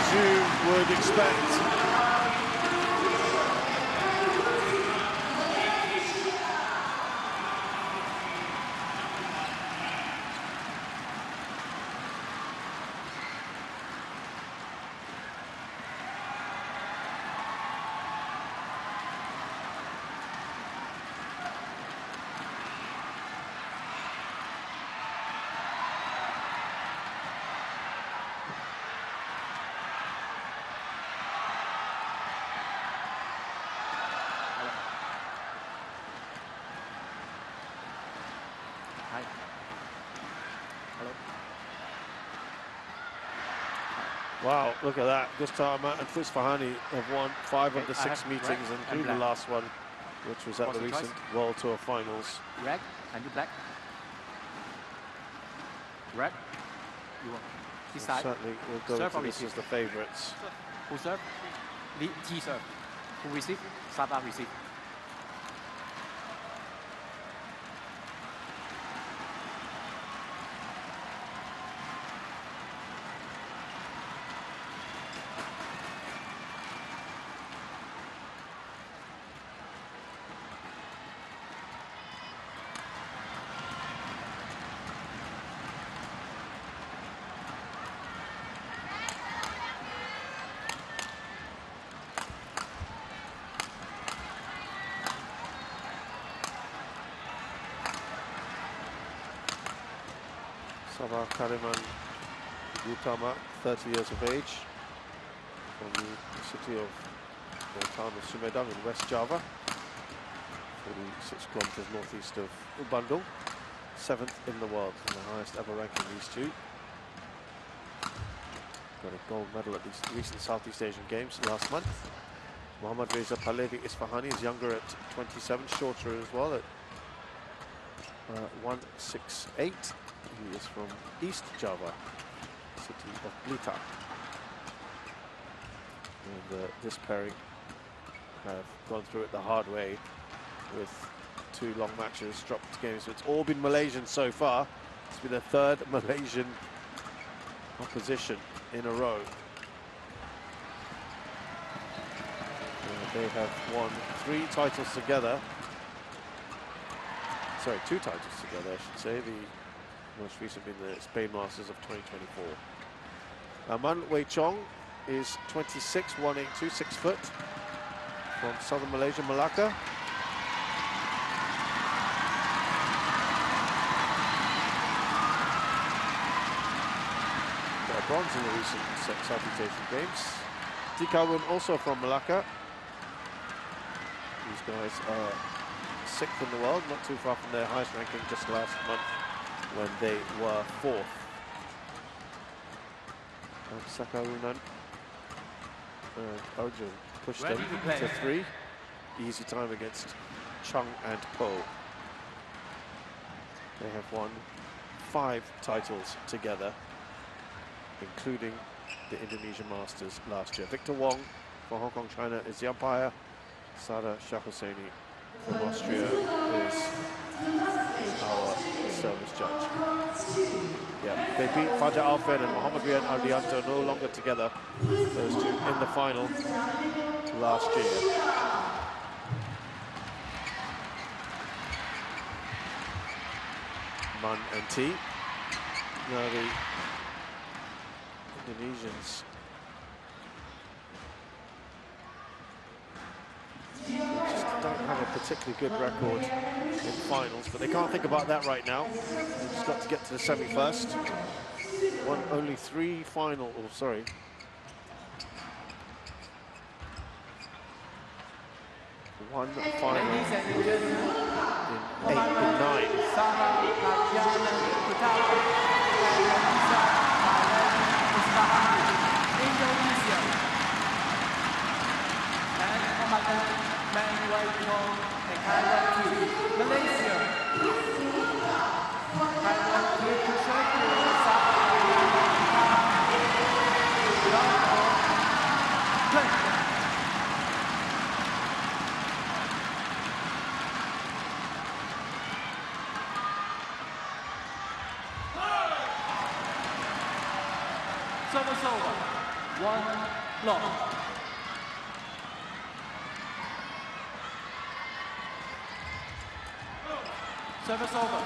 as you would expect. Wow, look at that. Gutama and Isfahani have won 5 of the 6 meetings, including the last one, which was at the recent World Tour Finals. Red, and you black. Red. You want this side. Certainly will go into this as the favourites. Who serve? T serve. Who receive? Saba receive. Sabah Kariman Gutama, 30 years of age, from the city of the town of Sumedang in West Java, 46 kilometers northeast of Bandung, 7th in the world, and the highest ever ranking, these two. Got a gold medal at these recent Southeast Asian Games last month. Muhammad Reza Pahlavi Isfahani is younger at 27, shorter as well at 168. He is from East Java, city of Blitar. And this pairing have gone through it the hard way with 2 long matches, dropped games. So it's all been Malaysian so far. It's been the 3rd Malaysian opposition in a row. They have won 3 titles together. Sorry, 2 titles together, I should say. The most recent being the Spain Masters of 2024. Man Wei Chong is 26, 182, 6 foot, from southern Malaysia, Malacca. Got a bronze in the recent Southeast Asian Games. Tikawun also from Malacca. These guys are 6th in the world, not too far from their highest ranking just last month, when they were 4th. And Sakarunan and Ojo pushed them to 3. Easy time against Chung and Po. They have won 5 titles together, including the Indonesian Masters last year. Victor Wong for Hong Kong, China is the umpire. Sada Shah Hosseini from Austria is our service judge. Yeah, they beat Fajar Alfen and Muhammad Rian Ardianto, no longer together, those 2 in the final last year. Man and T. Now the Indonesians just don't have a particularly good record in finals, but they can't think about that right now. They've just got to get to the semi first. Won only 3 final, oh sorry. One final in 8 and 9. Service over. 1 lock. Service over.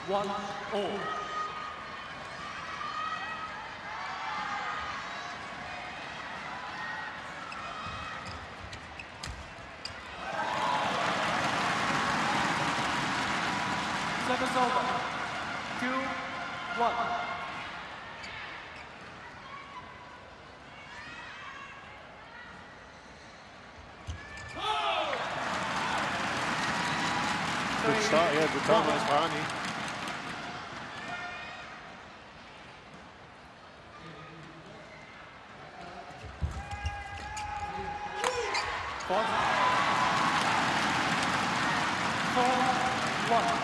1 all. Service over. 2-1. Good start, yeah, Gutama, Isfahani. Four. 4-1.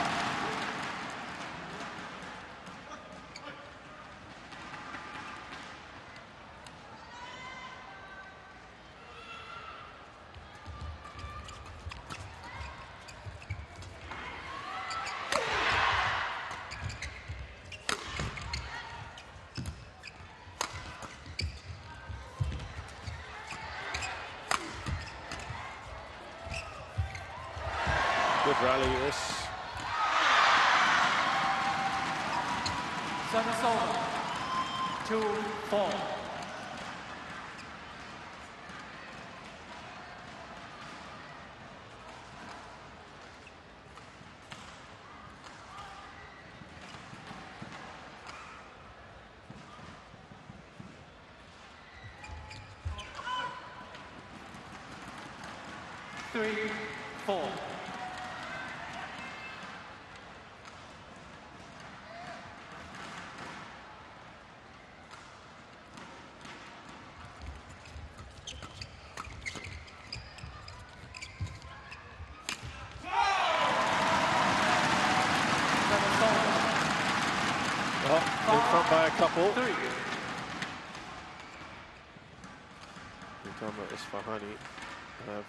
Good rally, this. Service over. 2-4. Three, 4. In front by a couple. 3. Gutama, Isfahani have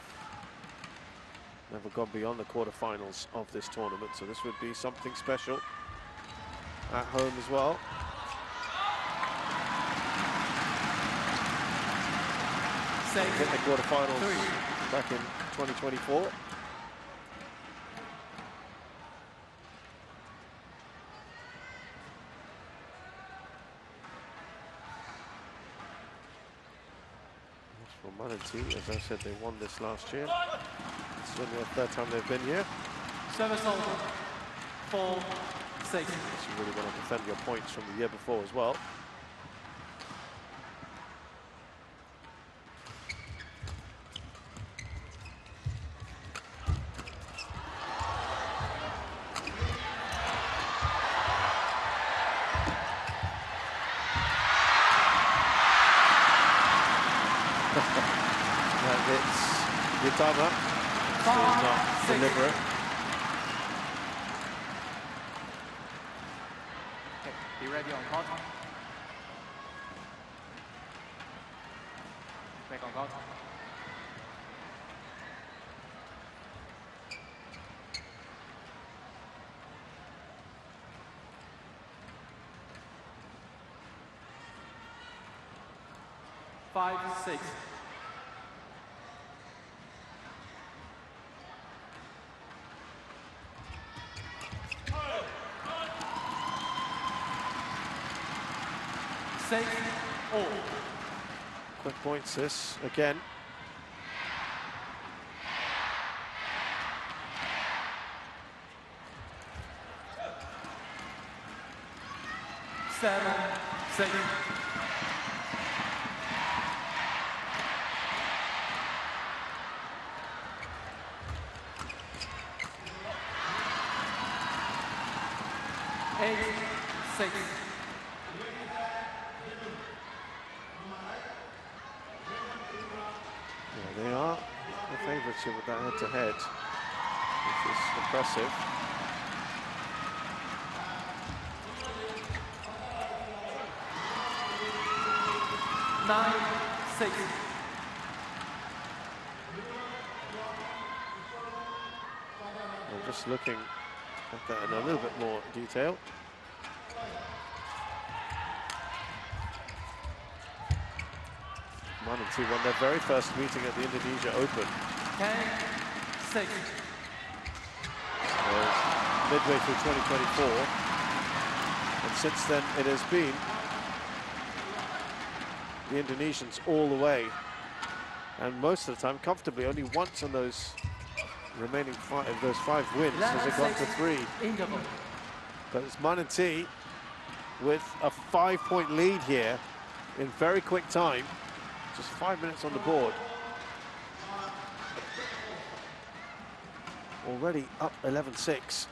never gone beyond the quarterfinals of this tournament, so this would be something special at home as well. Hit the quarterfinals back in 2024. Manatee, as I said, they won this last year. It's only the third time they've been here. Service over. 4-6. You really want to defend your points from the year before as well. That hits Gutama, so not deliberate. Okay, be ready on court. Back on court. Five, 6. All. Quick points this again. Seven, 6. Eight, 6. They are the favourites here with that head-to-head, which is impressive. Nine, 6. I'm just looking at that in a little bit more detail. Manatee won their very first meeting at the Indonesia Open. 10-6. Midway through 2024. And since then, it has been the Indonesians all the way. And most of the time, comfortably, only once on those remaining those five wins has it got to 3. But it's Manatee with a 5-point lead here in very quick time. Just 5 minutes on the board. Already up 11-6.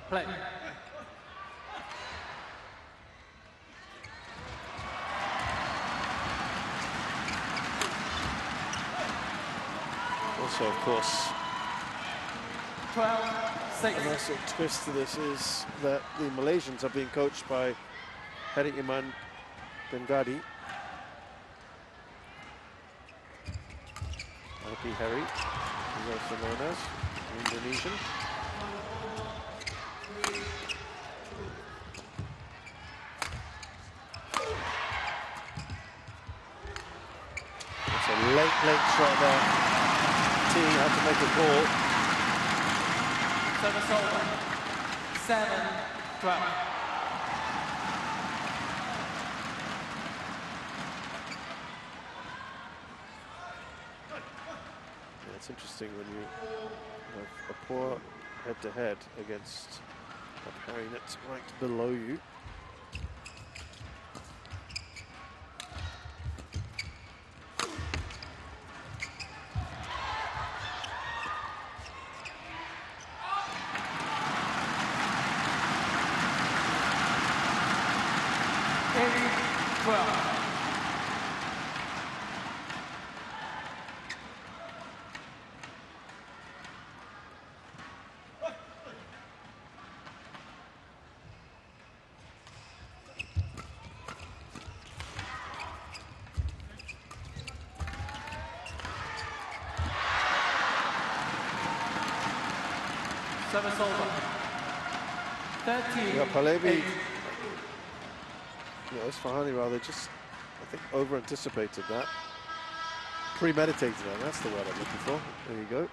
Play. Also, of course, 12-6. a nice little twist to this is that the Malaysians are being coached by Heri Iman Bengadi. Happy Heri, he's also known as Indonesian. It's a late shot there. T had to make a call. Service over. 7-12. Yeah, it's interesting when you have a poor head-to-head against a pair that's ranked below you. Service over. 13. Yeah, Palevi, Isfahani rather just, I think, over-anticipated that. Premeditated that, that's the word I'm looking for. There you go.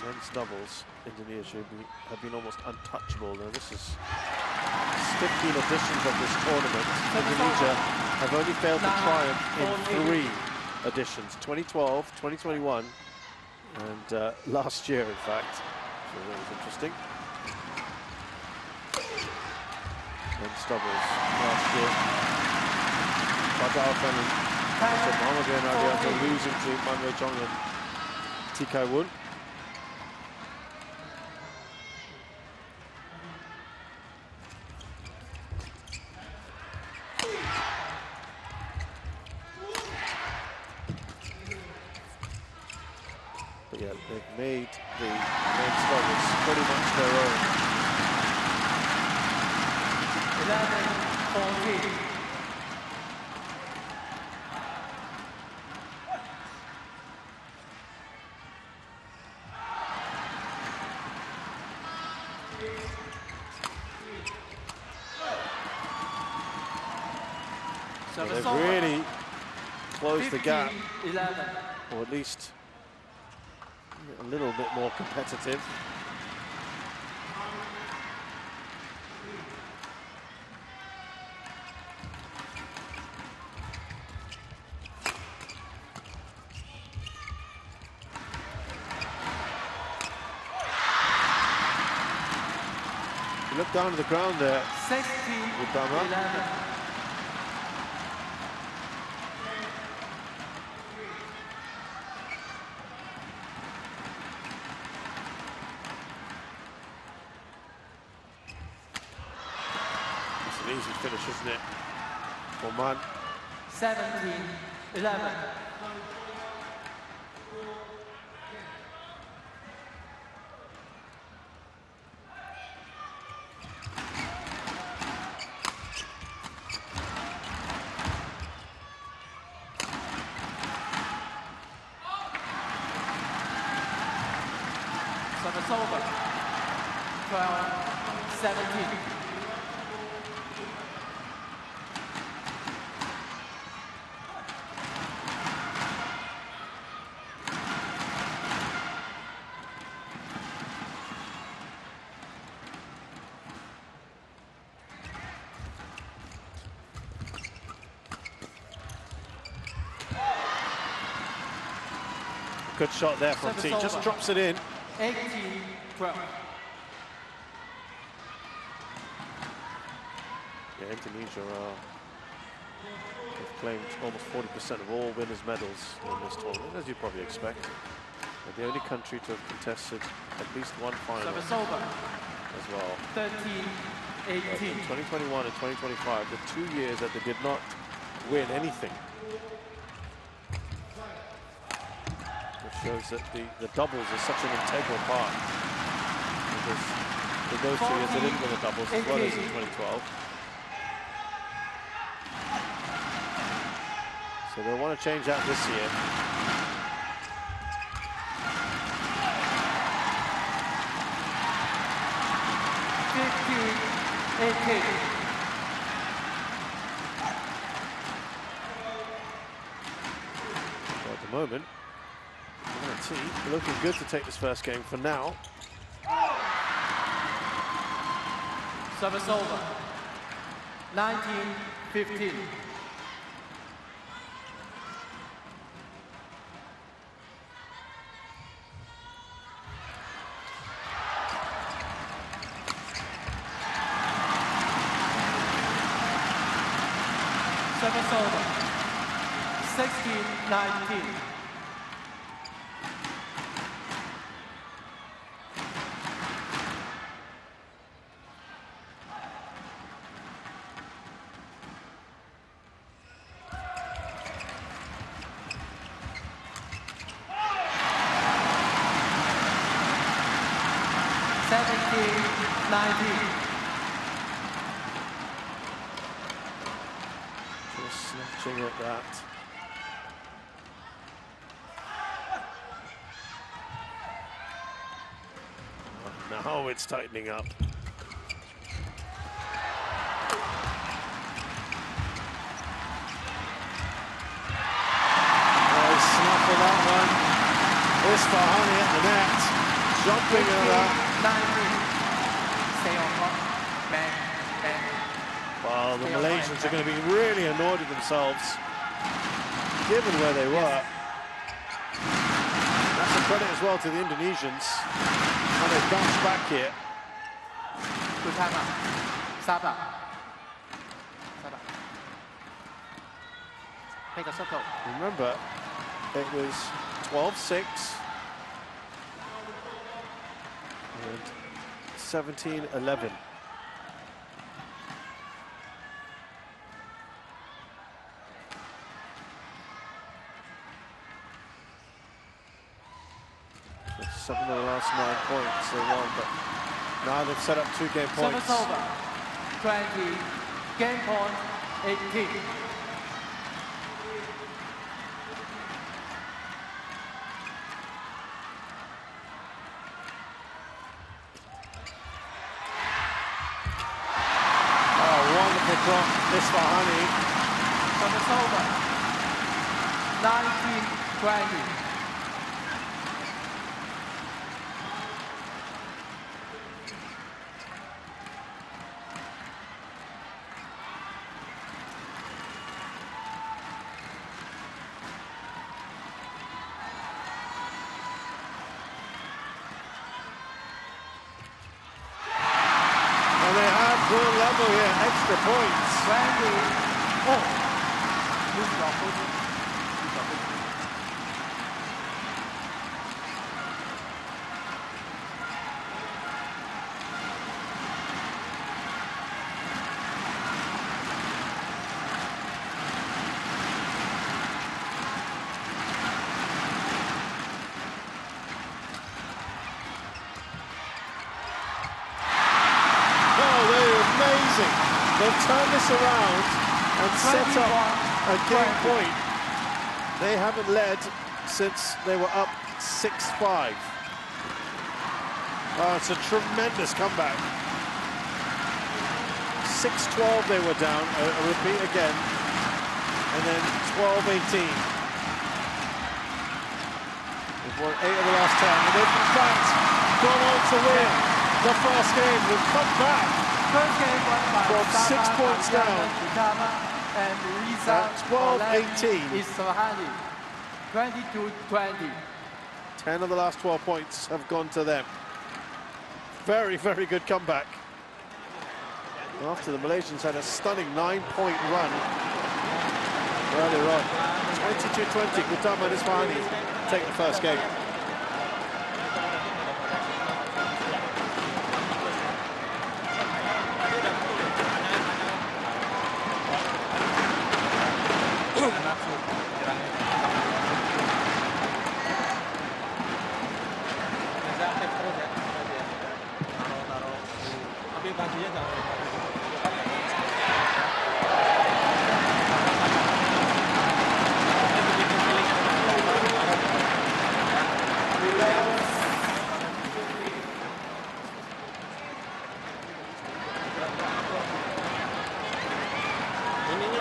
Men's doubles, Indonesia have been almost untouchable. Now this is 15 editions of this tournament. Indonesia have only failed to triumph in 3 editions, 2012, 2021, and last year, in fact. So that was interesting. Men's doubles last year. Padal and Mohamed and Arianto losing to Man Wei Chong and Tikai Wun. But yeah, they've made the men's doubles pretty much their own. 11-14. Well, they've really closed the gap, 11. or at least a little bit more competitive. looked down to the ground there. 16-11. It's an easy finish, isn't it? Oman. 17-11. Service over. 12-17. Good shot there from T. Just drops it in. 18-12. Yeah, Indonesia have claimed almost 40% of all winners' medals in this tournament, as you'd probably expect. They're the only country to have contested at least one final as well. 13-18. 2021 and 2025, the 2 years that they did not win anything. Shows that the doubles is such an integral part, because in those 2 years they didn't win the doubles as well as in 2012. So they'll want to change that this year. So at the moment, T looking good to take this first game for now. Service over. 19-15. Service over. 16-19. Just snatching at that. Now it's tightening up. Nice snap for that one. Isfahani at the net, jumping at that. Stay on top. Bang, bang. Well, the Malaysians are going to be really annoyed with themselves, given where they were. That's a credit as well to the Indonesians. And they bounced back here. Gutama. Sabar. Make a circle. Remember, it was 12-6 and 17-11. Seven of the last 9 points they won, but now they've set up 2 game points. Service over. 20. Game point 18. Oh, wonderful drop, Isfahani. Service over. 19-20. double here, extra points. 20. Oh, use your opponent. Use your opponent. They've turned this around and set up a game point. They haven't led since they were up 6-5. Oh, it's a tremendous comeback. 6-12 they were down, a repeat again, and then 12-18. They've won 8 of the last 10, and they've in fact gone on to win the first game. They've come back. First game won by from 6 points down. Gutama and Riza 12-18. Isfahani, 22-20. 10 of the last 12 points have gone to them. Very, very good comeback. After the Malaysians had a stunning 9-point run earlier on. 22-20, Gutama and Isfahani take the first game.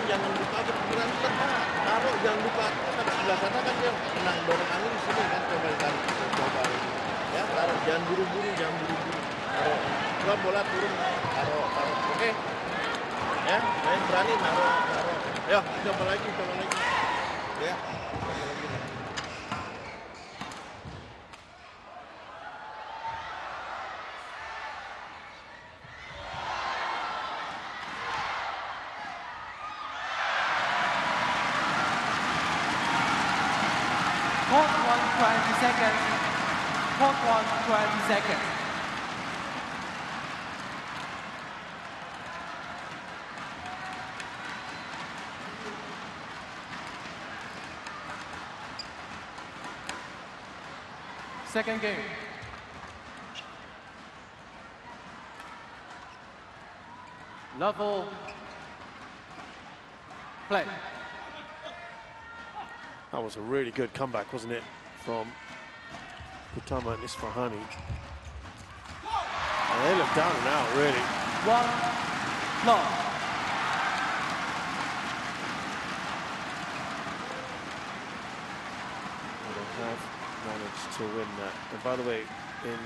Jangan lupa berantem, taruh, jangan lupa kan sebelah sana kan dia menang dorong angin di sini kan, coba ya, taruh, jangan buru-buru, taruh, coba bola turun, taruh, oke, ya, main berani, taruh, ya, coba lagi, ya. Clock 1, 20 seconds. Clock 1, 20 seconds. Second game. Level play. That was a really good comeback, wasn't it, from Gutama and Isfahani. And they look down and out, really. 1 love. They have managed to win that. And by the way, in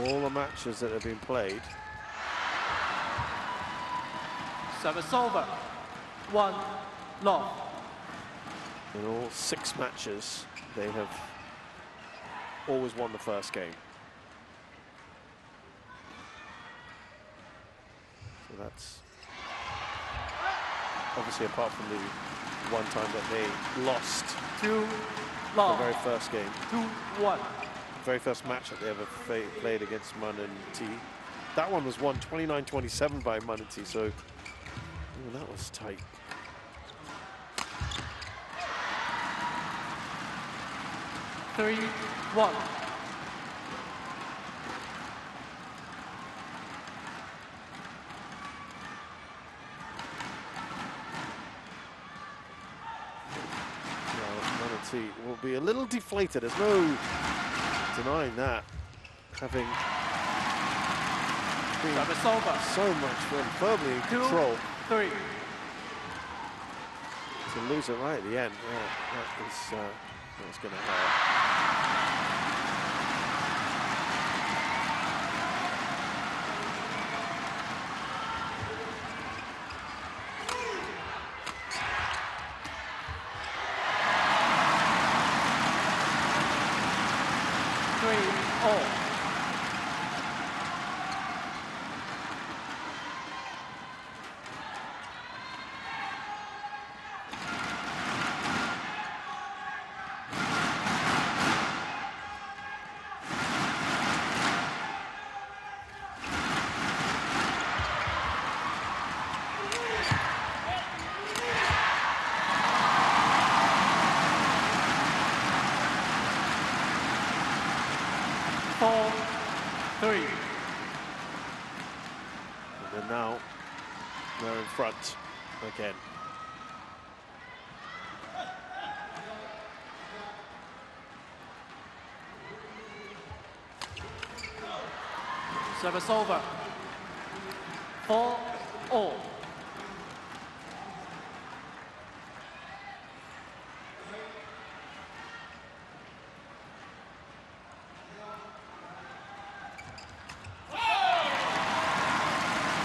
all the matches that have been played, Service over. 1 love. in all 6 matches, they have always won the first game. So that's obviously apart from the one time that they lost 2 the love. very first game. 2-1. The very first match that they ever played against Mun and T. That one was won 29-27 by Mun and T, so that was tight. Three, 1. Mun and T will be a little deflated. There's no denying that, having been Service over. so much firmly in 2, control. 3. To lose it right at the end, that's going to hurt. And now they're in front again. Service over. 4-all.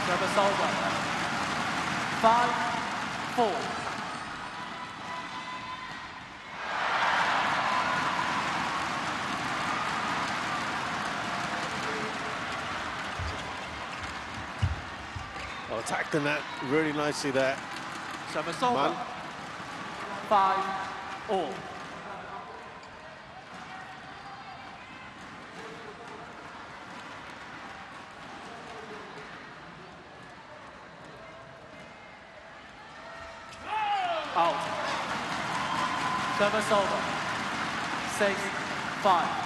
Service over. 5-4. Well, attacked the net really nicely there. Service over. 5-all. Out. Service over. 6-5.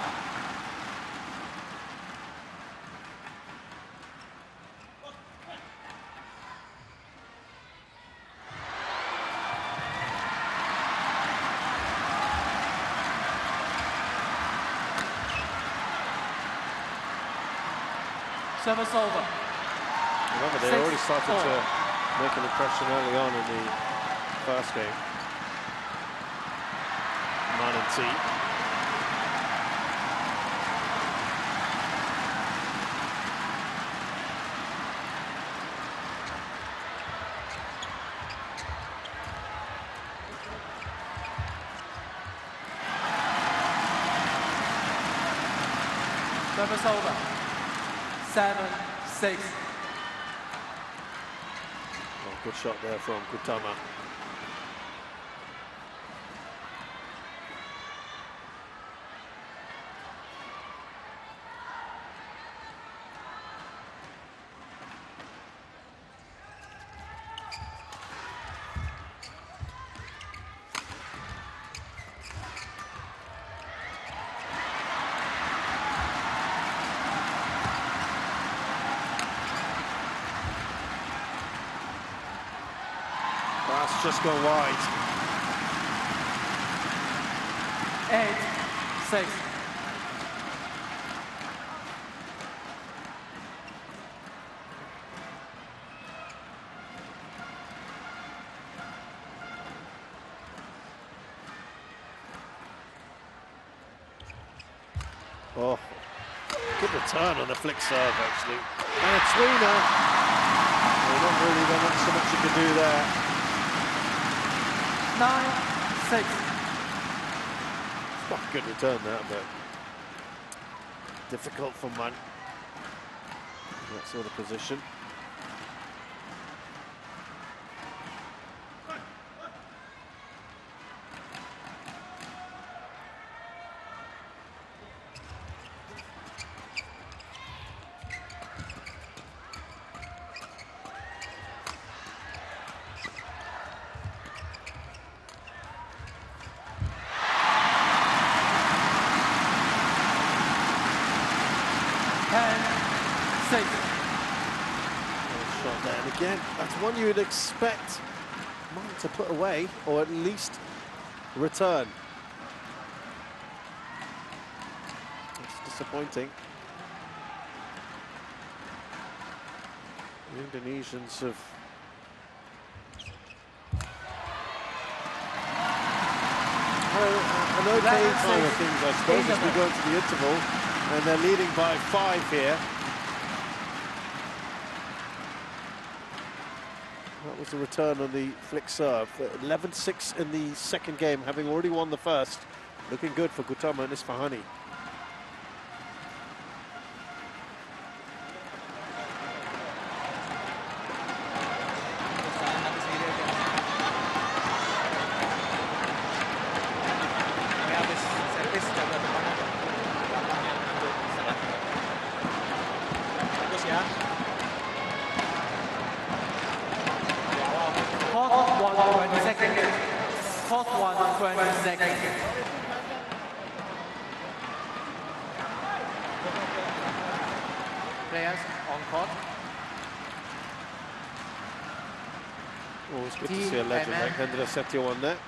Service over. Remember, they already started to make an impression early on in the first game. Man and T. Service over. 7-6. Oh, good shot there from Gutama. That's just gone wide. 8-6. Oh, good return on the flick serve, actually. And it's Wiener. Well, not really, there's not so much you can do there. 9-6. Not a good return there, but difficult for Man. That sort of position. Shot there, and again, that's one you would expect Man to put away, or at least return. It's disappointing. The Indonesians have an okay time of things, I suppose, as we go into the interval, and they're leading by 5 here. That was the return on the flick serve. 11-6 in the second game, having already won the first. Looking good for Gutama and Isfahani. Players on court. Always good to see a legend like Hendra Setio on there.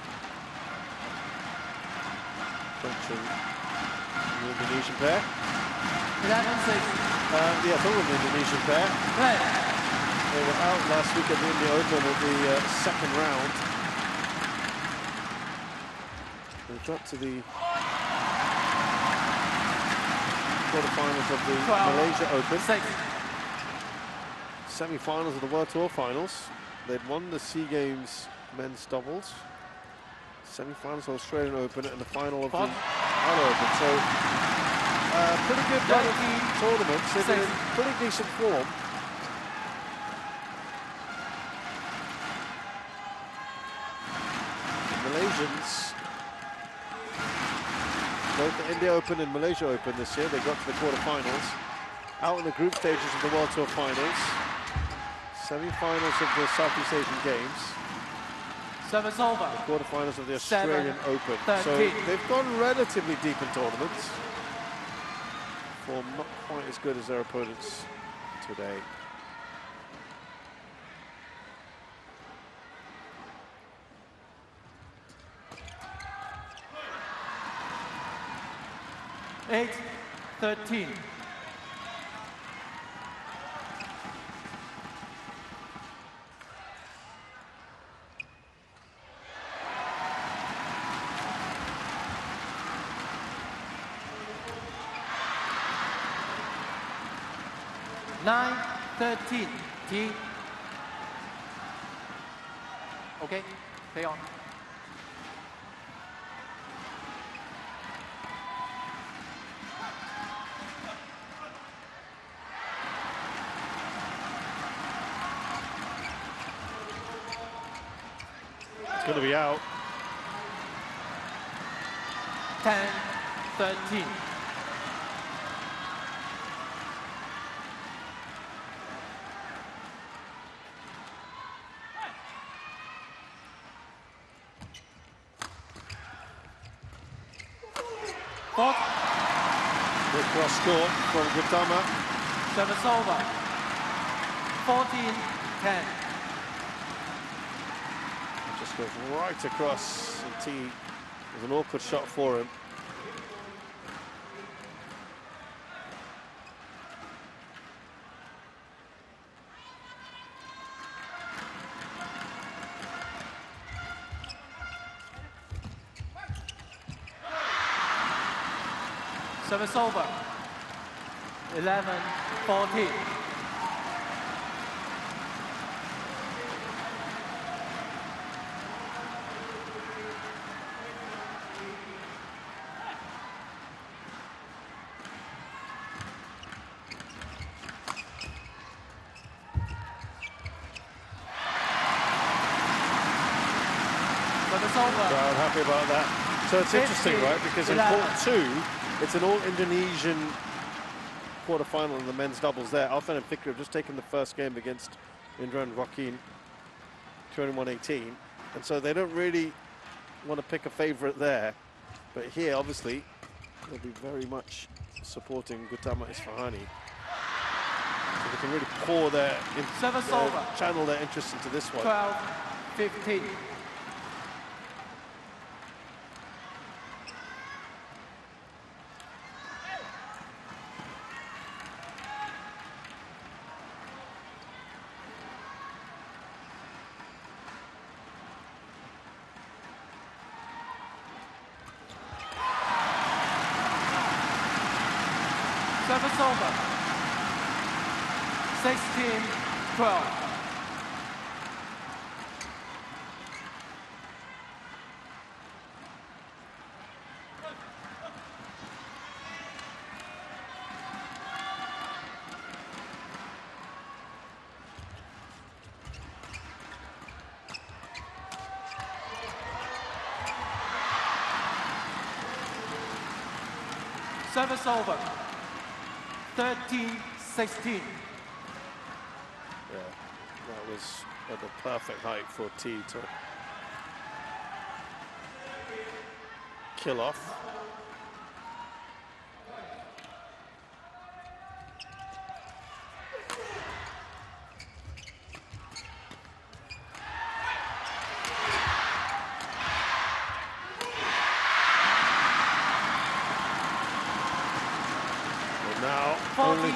Punching the Indonesian pair. 11-6. Yeah, I thought it was the Indonesian pair. Red. They were out last week at the India Open at the second round. They got to the quarterfinals of the 12, Malaysia Open. 6. Semi-finals of the World Tour finals. They'd won the SEA Games men's doubles. Semi-finals of the Australian Open and the final of the Isle Open. So, pretty good run of tournaments. They've been in pretty decent form. The Malaysians, both the India Open and Malaysia Open this year, they got to the quarterfinals. Out in the group stages of the World Tour finals. Semi-finals of the Southeast Asian Games. Service over. The quarterfinals of the Australian Open. 13. So they've gone relatively deep in tournaments. Form not quite as good as their opponents today. Eight, 13. Nine, 13. T. Okay, play on. It's going to be out. 10, 13. Fourth. Good cross score from Gutama. Service over. 14, 10. It just goes right across the tee. It was an awkward shot for him. Service over. 11, 14. Service over. Crowd happy about that. So it's interesting, right? Because in court 2, it's an all-Indonesian quarterfinal in the men's doubles there. Alfan and Fikri have just taken the first game against Indra and Joaquin, 21-18. And so they don't really want to pick a favorite there. But here, obviously, they'll be very much supporting Gutama Isfahani. So they can really pour channel their interest into this one. 12, 15. Service over. 16, 12. Service over. 13, 16. Yeah, that was at the perfect height for T to kill off.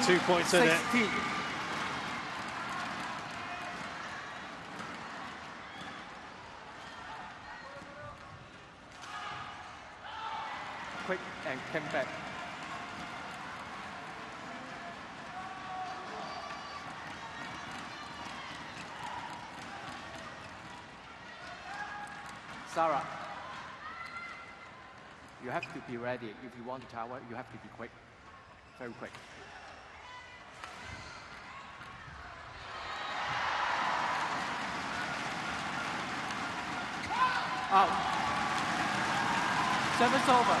2 points in it. 16. Quick and came back. Sarah, you have to be ready. If you want to tower, you have to be quick, very quick. Out. Service over.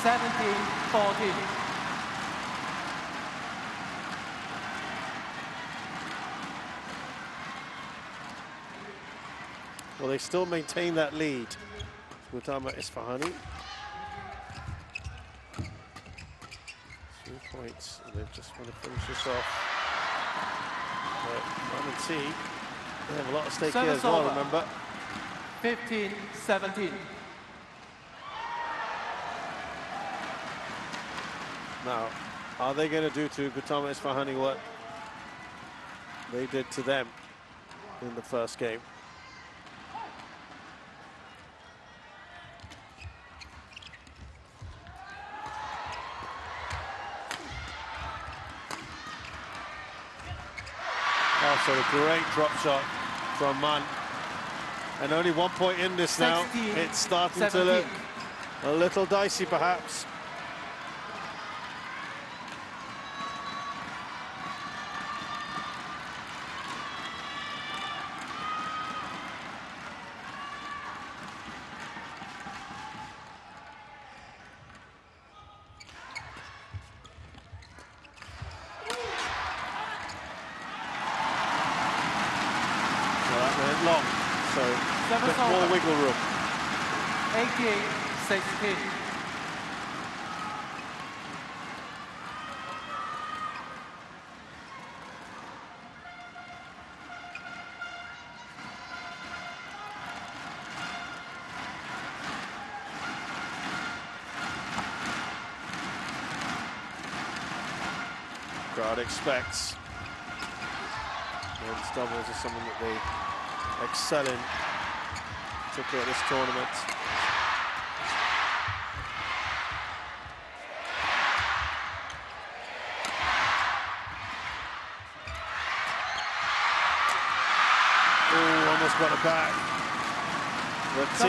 17-14. Well, they still maintain that lead. Gutama, Isfahani. 2 points, and they just want to finish this off. But M&T, they have a lot at stake here as well, remember? 15-17. Now, are they going to do to Gutama Isfahani what they did to them in the first game? Oh, so a great drop shot from Man. And only 1 point in this now. 16, it's starting 17. to look a little dicey, perhaps. Long, so a bit more wiggle room. 18-16. Crowd expects. Men's doubles is something that they excel in, particularly at this tournament. Oh, almost got it back. The T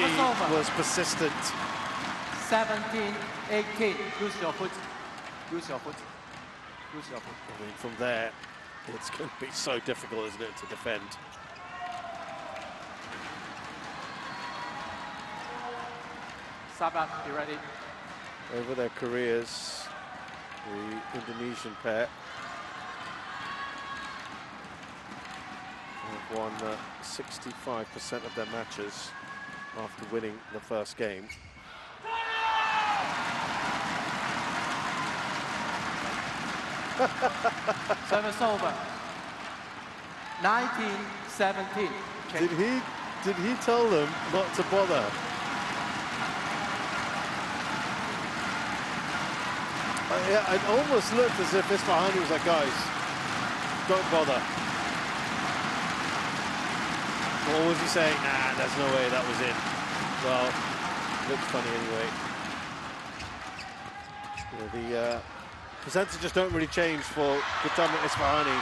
was persistent. 17-18. Use your foot. Use your foot. Use your foot. I mean, from there, it's going to be so difficult, isn't it, to defend. Sabat, be ready. Over their careers, the Indonesian pair have won 65% of their matches after winning the first game. Service over. 19-17. Did he tell them not to bother? Yeah, it almost looked as if Isfahani was like, guys, don't bother. Or was he saying, nah, there's no way that was in? Well, looked funny anyway. The percentages don't really change for Gutama Isfahani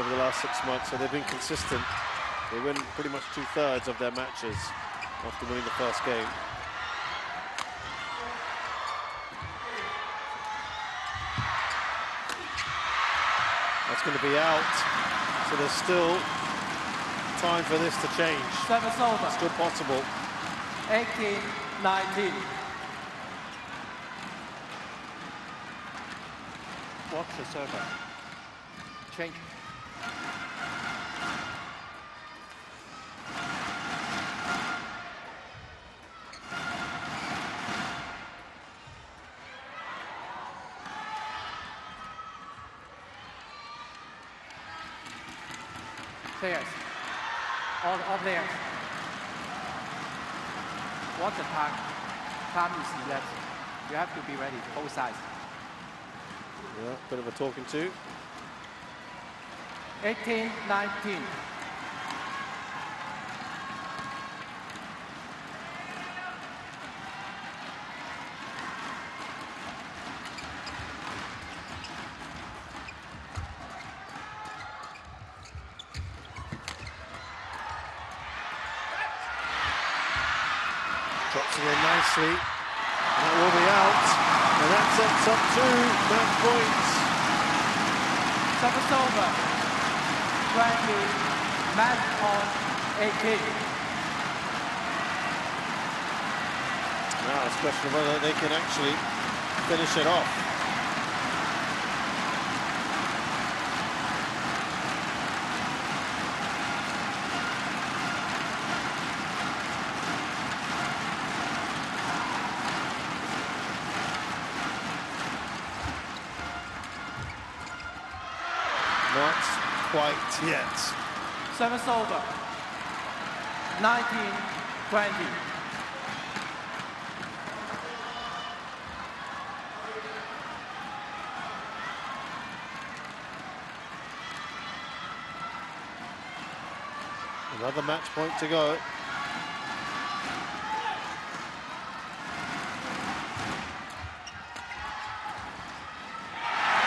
over the last 6 months, so they've been consistent. They win pretty much 2/3 of their matches after winning the first game. That's going to be out, so there's still time for this to change. Service over. It's still possible. 18-19. Watch the server. Change. Players. All players. What's the time? Time is 11. You have to be ready, both sides. Yeah, bit of a talking to. 18-19. Drops it in nicely. And that will be out. And that sets up 2 match points. Service over. 20, match on 18. Now it's a question of whether they can actually finish it off. Not quite yet. Service over. 19-20. Another match point to go.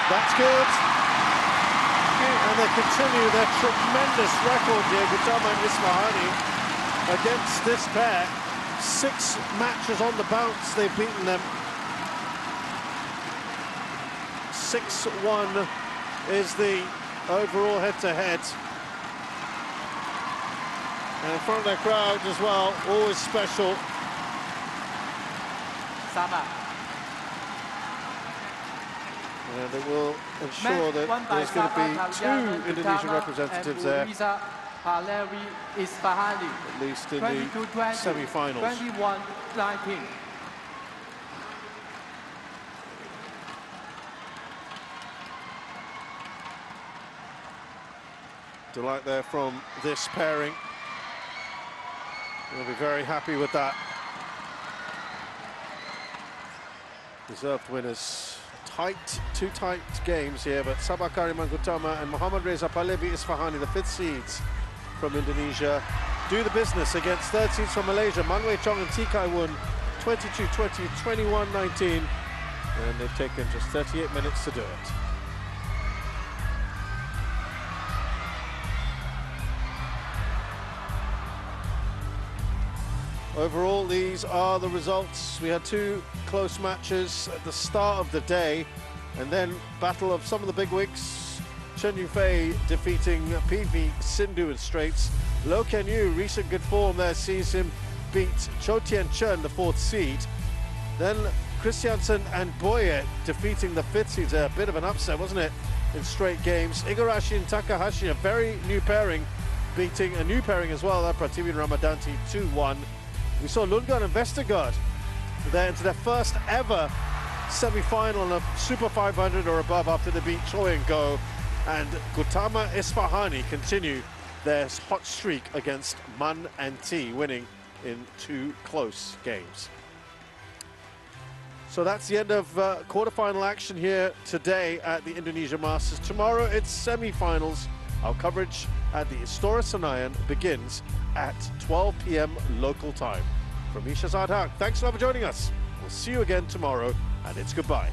That's good. And they continue their tremendous record here, Gutama and Isfahani, against this pair. 6 matches on the bounce, they've beaten them. 6-1 is the overall head-to-head. And in front of their crowd as well, always special. Sabah. And it will ensure that there's going to be 2 Indonesian representatives there, Isfahani, at least in the semi-finals. 21-19. Delight there from this pairing. We'll be very happy with that. Deserved winners. Tight, 2 tight games here, but Sabah Kariman Gutama and Muhammad Reza Pahlavi Isfahani, the 5th seeds from Indonesia, do the business against 3rd seeds from Malaysia, Man Wei Chong and T Kai Woon, 22-20, 21-19, and they've taken just 38 minutes to do it. Overall, these are the results. We had 2 close matches at the start of the day, and then battle of some of the bigwigs. Chen Yufei defeating PV Sindhu in straights. Lo Ken Yu, recent good form there, sees him beat Cho Tien Chen, the 4th seed. Then Christiansen and Boye defeating the 5th seeds. A bit of an upset, wasn't it, in straight games. Igarashi and Takahashi, a very new pairing, beating a new pairing as well, Prativi and Ramadanti, 2-1. We saw Lundgaard and Vestergaard there into their first ever semi-final of Super 500 or above after they beat Choi and Go. And Gutama Isfahani continue their hot streak against Man and T, winning in 2 close games. So that's the end of quarterfinal action here today at the Indonesia Masters. Tomorrow it's semi-finals. Our coverage at the Istora Senayan begins at 12 p.m. local time. From Isha Zadhak, thanks a lot for joining us. We'll see you again tomorrow, and it's goodbye.